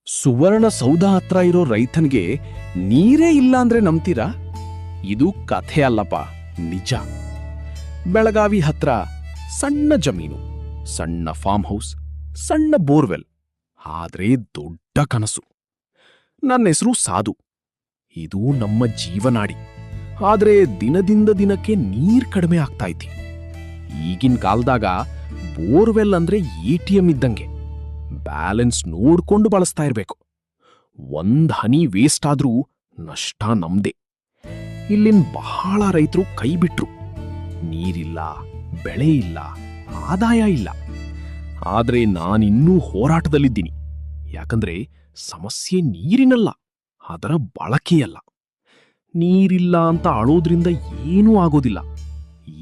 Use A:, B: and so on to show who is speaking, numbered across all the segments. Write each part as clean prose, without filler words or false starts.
A: ಸುವರ್ಣ ಸೌಧ ಹತ್ರ ಇರೋ ರೈತನಿಗೆ ನೀರೇ ಇಲ್ಲ ಅಂದ್ರೆ ನಂಬ್ತೀರಾ? ಇದು ಕಥೆ ಅಲ್ಲಪ್ಪ, ನಿಜ. ಬೆಳಗಾವಿ ಹತ್ರ ಸಣ್ಣ ಜಮೀನು, ಸಣ್ಣ ಫಾರ್ಮ್ ಹೌಸ್, ಸಣ್ಣ ಬೋರ್ವೆಲ್, ಆದ್ರೆ ದೊಡ್ಡ ಕನಸು. ನನ್ನ ಹೆಸರು ಸಾಧು. ಇದು ನಮ್ಮ ಜೀವನಾಡಿ. ಆದ್ರೆ ದಿನದಿಂದ ದಿನಕ್ಕೆ ನೀರ್ ಕಡಿಮೆ ಆಗ್ತಾ ಐತಿ. ಈಗಿನ ಕಾಲದಾಗ ಬೋರ್ವೆಲ್ ಅಂದ್ರೆ ಎಟಿಎಂ ಇದ್ದಂಗೆ, ಬ್ಯಾಲೆನ್ಸ್ ನೋಡ್ಕೊಂಡು ಬಳಸ್ತಾ ಇರ್ಬೇಕು. ಒಂದ್ ಹನಿ ವೇಸ್ಟ್ ಆದ್ರೂ ನಷ್ಟ ನಮ್ದೇ. ಇಲ್ಲಿನ ಬಹಳ ರೈತರು ಕೈ ಬಿಟ್ರು. ನೀರಿಲ್ಲ, ಬೆಳೆ ಇಲ್ಲ, ಆದಾಯ ಇಲ್ಲ. ಆದ್ರೆ ನಾನಿನ್ನೂ ಹೋರಾಟದಲ್ಲಿದ್ದೀನಿ. ಯಾಕಂದ್ರೆ ಸಮಸ್ಯೆ ನೀರಿನಲ್ಲ, ಅದರ ಬಳಕೆಯಲ್ಲ. ನೀರಿಲ್ಲ ಅಂತ ಅಳೋದ್ರಿಂದ ಏನೂ ಆಗೋದಿಲ್ಲ.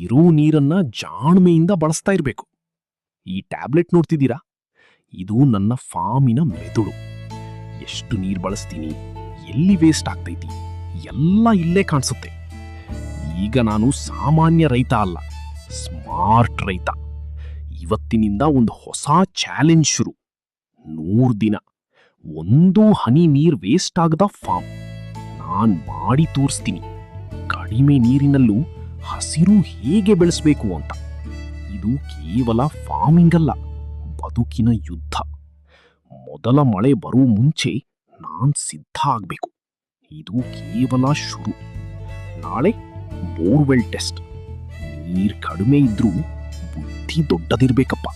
A: ಇರೋ ನೀರನ್ನ ಜಾಣ್ಮೆಯಿಂದ ಬಳಸ್ತಾ ಇರ್ಬೇಕು. ಈ ಟ್ಯಾಬ್ಲೆಟ್ ನೋಡ್ತಿದ್ದೀರಾ? ಇದು ನನ್ನ ಫಾರ್ಮಿನ ಮೆದುಳು. ಎಷ್ಟು ನೀರು ಬಳಸ್ತೀನಿ, ಎಲ್ಲಿ ವೇಸ್ಟ್ ಆಗ್ತೈತಿ, ಎಲ್ಲ ಇಲ್ಲೇ ಕಾಣಿಸುತ್ತೆ. ಈಗ ನಾನು ಸಾಮಾನ್ಯ ರೈತ ಅಲ್ಲ, ಸ್ಮಾರ್ಟ್ ರೈತ. ಇವತ್ತಿನಿಂದ ಒಂದು ಹೊಸ ಚಾಲೆಂಜ್ ಶುರು. 100 ದಿನ ಒಂದೂ ಹನಿ ನೀರ್ ವೇಸ್ಟ್ ಆಗದ ಫಾರ್ಮ್ ನಾನ್ ಮಾಡಿ ತೋರಿಸ್ತೀನಿ. ಕಡಿಮೆ ನೀರಿನಲ್ಲೂ ಹಸಿರು ಹೇಗೆ ಬೆಳೆಸಬೇಕು ಅಂತ. ಇದು ಕೇವಲ ಫಾರ್ಮಿಂಗ್ ಅಲ್ಲ, ಬದುಕಿನ ಯುದ್ಧ. ಮೊದಲ ಮಳೆ ಬರೋ ಮುಂಚೆ ನಾನ್ ಸಿದ್ಧ ಆಗ್ಬೇಕು. ಇದು ಕೇವಲ ಶುರು. ನಾಳೆ ಬೋರ್ವೆಲ್ ಟೆಸ್ಟ್. ನೀರ್ ಕಡಿಮೆ ಇದ್ರೂ ಬುದ್ಧಿ ದೊಡ್ಡದಿರ್ಬೇಕಪ್ಪ.